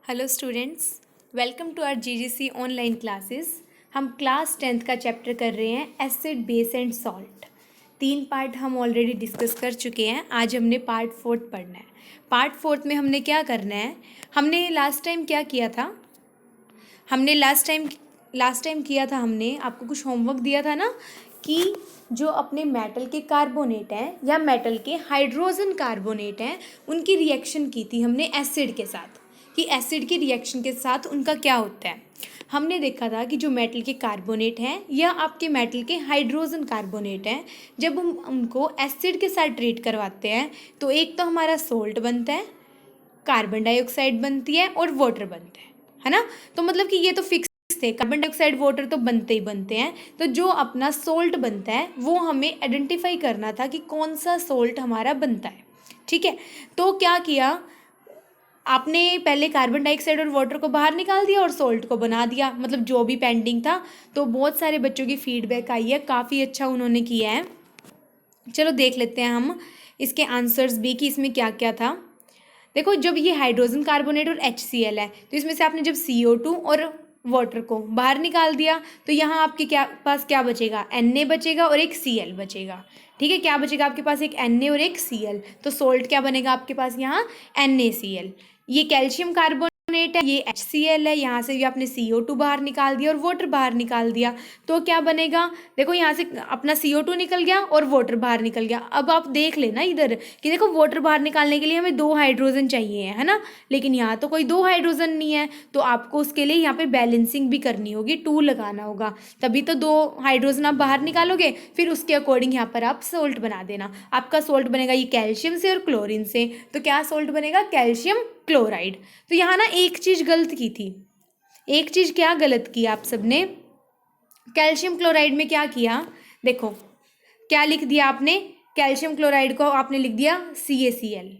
Hello students, welcome to our GGC online classes. हम class 10th का chapter कर रहे हैं acid base and salt. 3 part हम ऑलरेडी डिस्कस कर चुके हैं। आज हमने पार्ट 4 पढ़ना है। पार्ट 4 में हमने क्या करना है, हमने लास्ट टाइम क्या किया था, हमने लास्ट टाइम किया था, हमने आपको कुछ होमवर्क दिया था ना कि जो अपने मेटल के कार्बोनेट हैं या मेटल के हाइड्रोजन कार्बोनेट हैं उनकी रिएक्शन की थी हमने एसिड के साथ, कि एसिड की रिएक्शन के साथ उनका क्या होता है। हमने देखा था कि जो मेटल के कार्बोनेट हैं या आपके मेटल के हाइड्रोजन कार्बोनेट हैं, जब हम उनको एसिड के साथ ट्रीट करवाते हैं तो एक तो हमारा सोल्ट बनता है, कार्बन डाइऑक्साइड बनती है और वाटर बनता है ना। तो मतलब कि ये तो फिक्स थे, कार्बन डाइऑक्साइड वाटर तो बनते ही बनते हैं। तो जो अपना सोल्ट बनता है वो हमें आइडेंटिफाई करना था कि कौन सा सोल्ट हमारा बनता है। ठीक है, तो क्या किया आपने, पहले कार्बन डाइऑक्साइड और वाटर को बाहर निकाल दिया और सोल्ट को बना दिया, मतलब जो भी पेंडिंग था। तो बहुत सारे बच्चों की फीडबैक आई है, काफ़ी अच्छा उन्होंने किया है। चलो देख लेते हैं हम इसके आंसर्स भी कि इसमें क्या क्या था। देखो, जब ये हाइड्रोजन कार्बोनेट और HCl है तो इसमें से आपने जब CO2 और वाटर को बाहर निकाल दिया तो यहाँ आपके पास क्या बचेगा, Na बचेगा और एक Cl बचेगा। ठीक है, क्या बचेगा आपके पास, एक Na और एक Cl। तो सोल्ट क्या बनेगा आपके पास यहाँ, NaCl। ये कैल्शियम कार्बोनेट है, ये HCl है, यहाँ से भी आपने CO2 बाहर निकाल दिया और वाटर बाहर निकाल दिया। तो क्या बनेगा, देखो यहाँ से अपना CO2 निकल गया और वाटर बाहर निकल गया। अब आप देख लेना इधर कि देखो वाटर बाहर निकालने के लिए हमें 2 हाइड्रोजन चाहिए है ना, लेकिन यहाँ तो कोई 2 हाइड्रोजन नहीं है। तो आपको उसके लिए यहाँ पे बैलेंसिंग भी करनी होगी, 2 लगाना होगा, तभी तो 2 हाइड्रोजन आप बाहर निकालोगे। फिर उसके अकॉर्डिंग यहाँ पर आप सोल्ट बना देना। आपका सोल्ट बनेगा ये कैल्शियम से और क्लोरीन से। तो क्या सोल्ट बनेगा, कैल्शियम क्लोराइड। तो यहाँ ना एक चीज़ गलत की थी, एक चीज़ क्या गलत की आप सबने, कैल्शियम क्लोराइड में क्या किया, देखो क्या लिख दिया आपने, कैल्शियम क्लोराइड को आपने लिख दिया CaCl।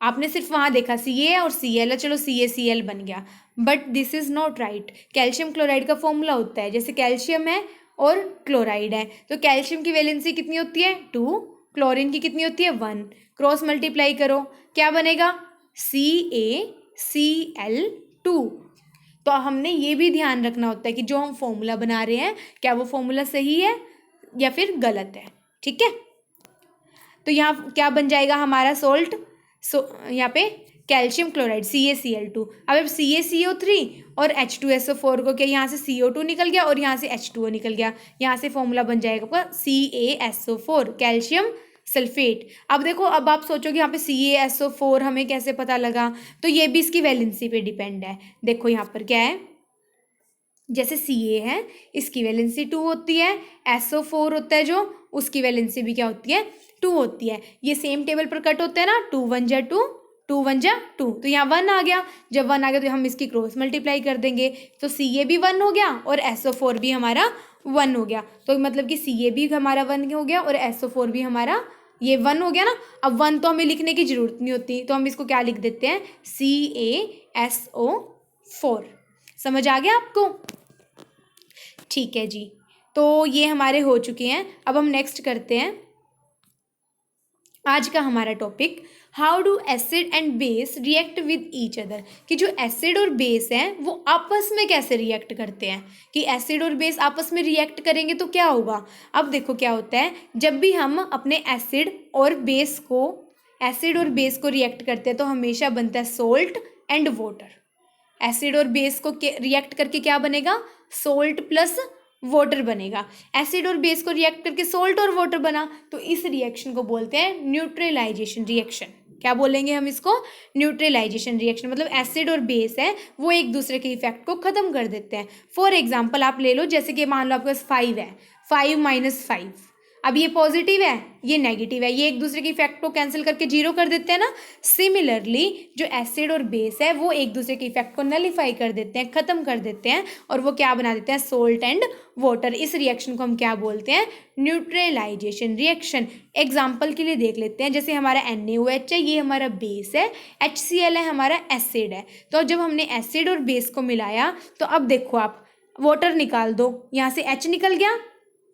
आपने सिर्फ वहाँ देखा Ca और Cl है, चलो CaCl बन गया, but this is not right. Calcium chloride का फॉर्मूला होता है, जैसे कैल्शियम है और क्लोराइड है तो कैल्शियम की वैलेंसी कितनी होती है 2, क्लोरीन की कितनी होती है 1। क्रॉस मल्टीप्लाई करो, क्या बनेगा CaCl2। तो हमने ये भी ध्यान रखना होता है कि जो हम फॉर्मूला बना रहे हैं क्या वो फॉर्मूला सही है या फिर गलत है। ठीक है, तो यहाँ क्या बन जाएगा हमारा सोल्ट, यहाँ पे कैल्शियम क्लोराइड CaCl2। अब CaCO3 और H2SO4 को क्या, यहाँ से CO2 निकल गया और यहाँ से H2O निकल गया, यहाँ से फॉर्मूला बन जाएगा आपका CaSO4 कैल्शियम सल्फेट। अब देखो, अब आप सोचोगे यहाँ पे CaSO4 हमें कैसे पता लगा, तो ये भी इसकी वैलेंसी पे डिपेंड है। देखो यहाँ पर क्या है, जैसे Ca है इसकी वैलेंसी 2 होती है, SO4 होता है जो, उसकी वैलेंसी भी क्या होती है 2 होती है। ये सेम टेबल पर कट होते हैं ना, 2 1 जा 2, 2 1 जा 2, तो यहाँ 1 आ गया। जब 1 आ गया तो हम इसकी क्रॉस मल्टीप्लाई कर देंगे, तो Ca भी 1 हो गया और SO4 भी हमारा 1 हो गया। तो मतलब कि Ca भी हमारा 1 हो गया और SO4 भी हमारा ये 1 हो गया ना। अब 1 तो हमें लिखने की ज़रूरत नहीं होती, तो हम इसको क्या लिख देते हैं CaSO4। समझ आ गया आपको, ठीक है जी। तो ये हमारे हो चुके हैं। अब हम नेक्स्ट करते हैं आज का हमारा topic, how do acid and base react with each other, कि जो एसिड और बेस हैं वो आपस में कैसे रिएक्ट करते हैं, कि एसिड और बेस आपस में रिएक्ट करेंगे तो क्या होगा। अब देखो क्या होता है, जब भी हम अपने एसिड और बेस को रिएक्ट करते हैं तो हमेशा बनता है सोल्ट एंड वाटर। एसिड और बेस को रिएक्ट करके क्या बनेगा, सोल्ट प्लस वाटर बनेगा। एसिड और बेस को रिएक्ट करके सोल्ट और वाटर बना, तो इस रिएक्शन को बोलते हैं न्यूट्रलाइजेशन रिएक्शन। क्या बोलेंगे हम इसको, न्यूट्रलाइजेशन रिएक्शन। मतलब एसिड और बेस है वो एक दूसरे के इफेक्ट को खत्म कर देते हैं। फॉर एग्जाम्पल आप ले लो, जैसे कि मान लो आपके पास 5 है, 5 - 5, अब ये पॉजिटिव है ये नेगेटिव है, ये एक दूसरे के इफेक्ट को कैंसिल करके 0 कर देते हैं ना। सिमिलरली जो एसिड और बेस है वो एक दूसरे के इफेक्ट को नलीफाई कर देते हैं, खत्म कर देते हैं, और वो क्या बना देते हैं, सोल्ट एंड वाटर। इस रिएक्शन को हम क्या बोलते हैं, न्यूट्रलाइजेशन रिएक्शन। एग्जाम्पल के लिए देख लेते हैं, जैसे हमारा NaOH है ये हमारा बेस है, HCl है हमारा एसिड है। तो जब हमने एसिड और बेस को मिलाया तो अब देखो आप वाटर निकाल दो, यहाँ से H निकल गया,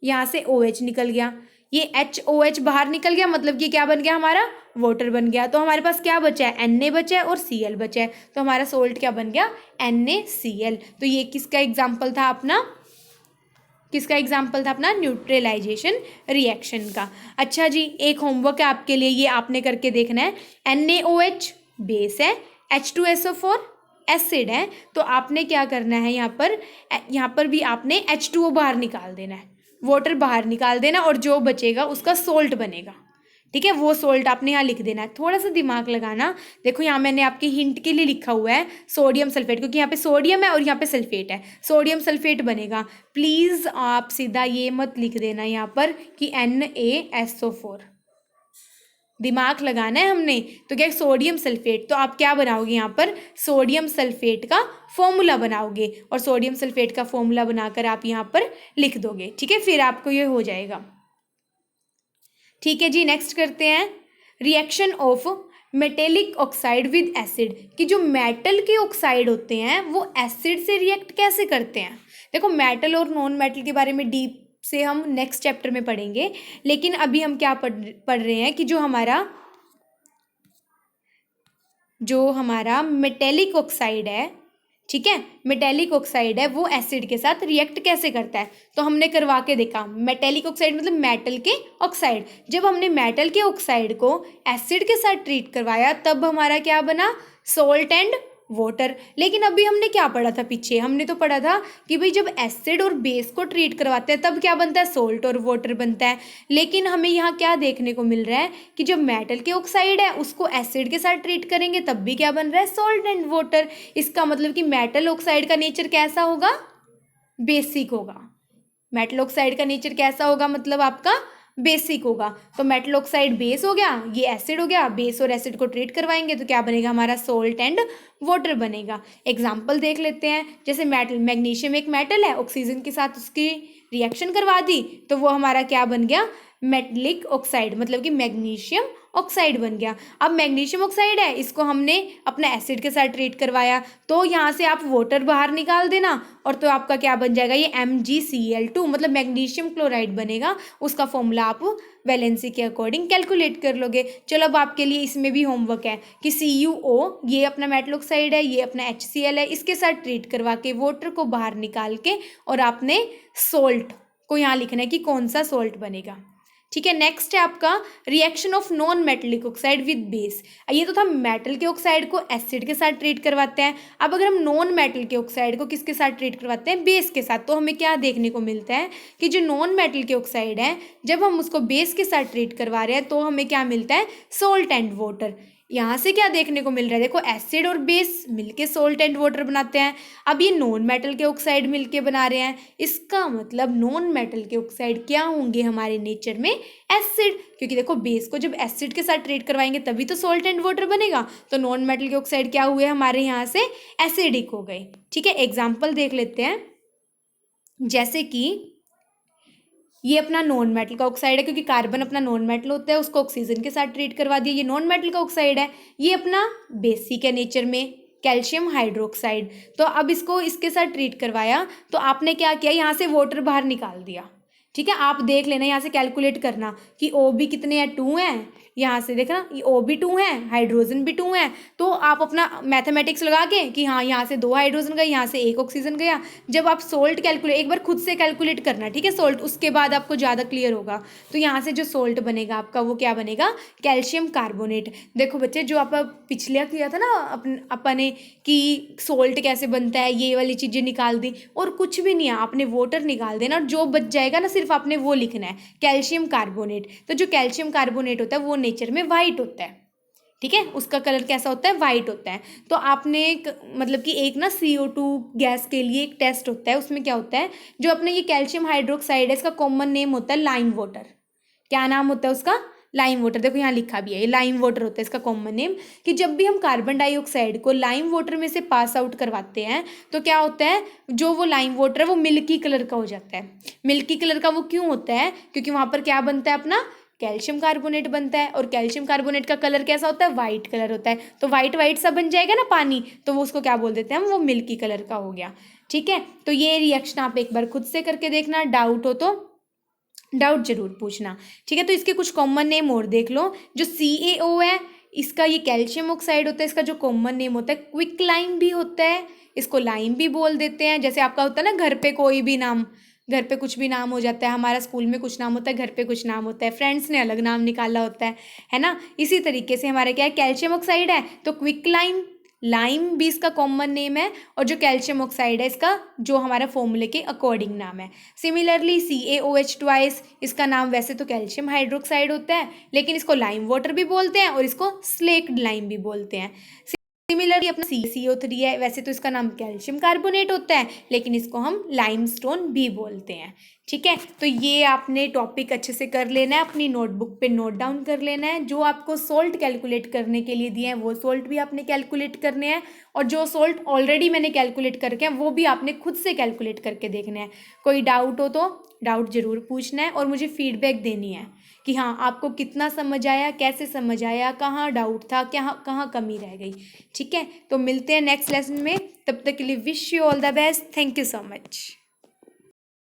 यहाँ से OH निकल गया, ये HOH बाहर निकल गया, मतलब कि क्या बन गया हमारा, वाटर बन गया। तो हमारे पास क्या बचा है, Na बचा है और Cl बचा है, तो हमारा सोल्ट क्या बन गया, NaCl। तो ये किसका एग्जाम्पल था अपना, न्यूट्रलाइजेशन रिएक्शन का। अच्छा जी, एक होमवर्क है आपके लिए, ये आपने करके देखना है। NaOH बेस है, H2SO4 एसिड है, तो आपने क्या करना है, यहाँ पर भी आपने H2O बाहर निकाल देना है, वाटर बाहर निकाल देना, और जो बचेगा उसका सोल्ट बनेगा। ठीक है, वो सोल्ट आपने यहाँ लिख देना है। थोड़ा सा दिमाग लगाना। देखो यहाँ मैंने आपके हिंट के लिए लिखा हुआ है सोडियम सल्फेट, क्योंकि यहाँ पे सोडियम है और यहाँ पे सल्फेट है, सोडियम सल्फेट बनेगा। प्लीज़ आप सीधा ये मत लिख देना यहाँ पर कि NaSO4, दिमाग लगाना है हमने। तो क्या, सोडियम सल्फेट, तो आप क्या बनाओगे यहाँ पर, सोडियम सल्फेट का फॉर्मूला बनाओगे, और सोडियम सल्फेट का फॉर्मूला बनाकर आप यहाँ पर लिख दोगे। ठीक है, फिर आपको ये हो जाएगा। ठीक है जी, नेक्स्ट करते हैं, reaction of metallic oxide with acid, कि जो मेटल के ऑक्साइड होते हैं वो एसिड से रिएक्ट कैसे करते हैं। देखो मेटल और नॉन मेटल के बारे में डीप से हम नेक्स्ट चैप्टर में पढ़ेंगे, लेकिन अभी हम क्या पढ़ रहे हैं कि जो हमारा मेटेलिक ऑक्साइड है, ठीक है, मेटेलिक ऑक्साइड है, वो एसिड के साथ रिएक्ट कैसे करता है। तो हमने करवा के देखा, मेटेलिक ऑक्साइड मतलब मेटल के ऑक्साइड। जब हमने मेटल के ऑक्साइड को एसिड के साथ ट्रीट करवाया तब हमारा क्या बना, सोल्ट एंड वाटर। लेकिन अभी हमने क्या पढ़ा था पीछे, हमने तो पढ़ा था कि भाई जब एसिड और बेस को ट्रीट करवाते हैं तब क्या बनता है, सोल्ट और वाटर बनता है। लेकिन हमें यहाँ क्या देखने को मिल रहा है कि जब मेटल के ऑक्साइड है उसको एसिड के साथ ट्रीट करेंगे तब भी क्या बन रहा है, सोल्ट एंड वाटर। इसका मतलब कि मेटल ऑक्साइड का नेचर कैसा होगा, बेसिक होगा। मेटल ऑक्साइड का नेचर कैसा होगा, मतलब आपका बेसिक होगा। तो मेटल ऑक्साइड बेस हो गया, ये एसिड हो गया, बेस और एसिड को ट्रीट करवाएंगे तो क्या बनेगा, हमारा सोल्ट एंड वाटर बनेगा। एग्जाम्पल देख लेते हैं, जैसे मेटल, मैग्नीशियम एक मेटल है, ऑक्सीजन के साथ उसकी रिएक्शन करवा दी तो वो हमारा क्या बन गया, मेटलिक ऑक्साइड, मतलब कि मैग्नीशियम ऑक्साइड बन गया। अब मैग्नीशियम ऑक्साइड है, इसको हमने अपने एसिड के साथ ट्रीट करवाया तो यहाँ से आप वाटर बाहर निकाल देना, और तो आपका क्या बन जाएगा, ये MgCl2 मतलब मैग्नीशियम क्लोराइड बनेगा। उसका फॉर्मूला आप वैलेंसी के अकॉर्डिंग कैलकुलेट कर लोगे। चलो अब आपके लिए इसमें भी होमवर्क है कि CuO ये अपना मेटल ऑक्साइड है, ये अपना HCl है, इसके साथ ट्रीट करवा के वाटर को बाहर निकाल के और आपने सोल्ट को यहाँ लिखना है कि कौन सा सोल्ट बनेगा। ठीक है, नेक्स्ट है आपका reaction of non metallic oxide with base. ये तो था मेटल के ऑक्साइड को एसिड के साथ ट्रीट करवाते हैं। अब अगर हम नॉन मेटल के ऑक्साइड को किसके साथ ट्रीट करवाते हैं, बेस के साथ, तो हमें क्या देखने को मिलता है कि जो नॉन मेटल के ऑक्साइड है जब हम उसको बेस के साथ ट्रीट करवा रहे हैं तो हमें क्या मिलता है, सोल्ट एंड वाटर। यहाँ से क्या देखने को मिल रहा है, देखो एसिड और बेस मिलके सोल्ट एंड वाटर बनाते हैं। अब ये नॉन मेटल के ऑक्साइड मिलके बना रहे हैं, इसका मतलब नॉन मेटल के ऑक्साइड क्या होंगे हमारे नेचर में, एसिड। क्योंकि देखो बेस को जब एसिड के साथ ट्रीट करवाएंगे तभी तो सोल्ट एंड वाटर बनेगा। तो नॉन मेटल के ऑक्साइड क्या हुए हमारे यहाँ से, एसिडिक हो गए। ठीक है, एग्जाम्पल देख लेते हैं, जैसे कि ये अपना नॉन मेटल का ऑक्साइड है, क्योंकि कार्बन अपना नॉन मेटल होता है, उसको ऑक्सीजन के साथ ट्रीट करवा दिया, ये नॉन मेटल का ऑक्साइड है। ये अपना बेसिक है नेचर में, कैल्शियम हाइड्रोक्साइड। तो अब इसको इसके साथ ट्रीट करवाया तो आपने क्या किया, यहाँ से वाटर बाहर निकाल दिया। ठीक है, आप देख लेना, यहाँ से कैलकुलेट करना कि O भी कितने हैं, 2 हैं। यहाँ से देखना ये O भी 2 है, हाइड्रोजन भी 2 है। तो आप अपना मैथमेटिक्स लगा के कि हाँ यहाँ से 2 हाइड्रोजन गए, यहाँ से 1 ऑक्सीजन गया। जब आप सोल्ट कैलकुलेट, एक बार खुद से कैलकुलेट करना, ठीक है, सोल्ट, उसके बाद आपको ज़्यादा क्लियर होगा। तो यहाँ से जो सोल्ट बनेगा आपका वो क्या बनेगा, कैल्शियम कार्बोनेट। देखो बच्चे, जो आप पिछले किया था ना अपने कि सोल्ट कैसे बनता है, ये वाली चीज़ें निकाल दी, और कुछ भी नहीं है, आपने वाटर निकाल देना और जो बच जाएगा ना सिर्फ आपने वो लिखना है, कैल्शियम कार्बोनेट। तो जो कैल्शियम कार्बोनेट होता है वो नेचर में वाइट होता है। ठीक है, उसका कलर कैसा होता है, वाइट होता है। तो आपने मतलब कि एक ना CO2 गैस के लिए एक टेस्ट होता है, उसमें क्या होता है, जो अपने ये कैल्शियम हाइड्रोक्साइड है इसका कॉमन नेम होता है लाइम वाटर। क्या नाम होता है उसका, लाइम वाटर। देखो यहाँ लिखा भी है, ये लाइम वाटर होता है इसका कॉमन नेम। कि जब भी हम कार्बन डाइऑक्साइड को लाइम वाटर में से पास आउट करवाते हैं तो क्या होता है, जो वो लाइम वाटर है वो मिल्की कलर का हो जाता है। मिल्की कलर का वो क्यों होता है, क्योंकि वहाँ पर क्या बनता है, अपना कैल्शियम कार्बोनेट बनता है, और कैल्शियम कार्बोनेट का कलर कैसा होता है, वाइट कलर होता है। तो वाइट वाइट सा बन जाएगा ना पानी, तो वो उसको क्या बोल देते हैं हम, वो मिल्की कलर का हो गया। ठीक है, तो ये रिएक्शन आप एक बार खुद से करके देखना, डाउट हो तो डाउट जरूर पूछना। ठीक है, तो इसके कुछ कॉमन नेम और देख लो। जो CaO है, इसका ये कैल्शियम ऑक्साइड होता है, इसका जो कॉमन नेम होता है क्विक लाइम भी होता है, इसको लाइम भी बोल देते हैं। जैसे आपका होता है ना घर पे कोई भी नाम, घर पे कुछ भी नाम हो जाता है, हमारा स्कूल में कुछ नाम होता है, घर पे कुछ नाम होता है, फ्रेंड्स ने अलग नाम निकाला होता है ना। इसी तरीके से हमारा क्या है, कैल्शियम ऑक्साइड है तो क्विक लाइम, लाइम भी इसका कॉमन नेम है, और जो कैल्शियम ऑक्साइड है इसका जो हमारा फॉर्मूले के अकॉर्डिंग नाम है। सिमिलरली CaOH ट्वाइस, इसका नाम वैसे तो कैल्शियम हाइड्रोक्साइड होता है, लेकिन इसको लाइम वाटर भी बोलते हैं और इसको स्लेक्ड लाइम भी बोलते हैं। सिमिलरली अपना CaCO3 है, वैसे तो इसका नाम कैल्शियम कार्बोनेट होता है, लेकिन इसको हम लाइमस्टोन भी बोलते हैं। ठीक है, तो ये आपने टॉपिक अच्छे से कर लेना है, अपनी नोटबुक पे नोट डाउन कर लेना है। जो आपको सोल्ट कैलकुलेट करने के लिए दिए हैं वो सोल्ट भी आपने कैलकुलेट करने हैं, और जो सोल्ट ऑलरेडी मैंने कैलकुलेट करके हैं वो भी आपने खुद से कैलकुलेट करके देखना है। कोई डाउट हो तो डाउट ज़रूर पूछना है और मुझे फीडबैक देनी है कि हाँ आपको कितना समझ आया, कैसे समझ आया, कहाँ डाउट था, कहाँ कमी रह गई। ठीक है, तो मिलते हैं नेक्स्ट लेसन में, तब तक के लिए wish you all the best. Thank you so much.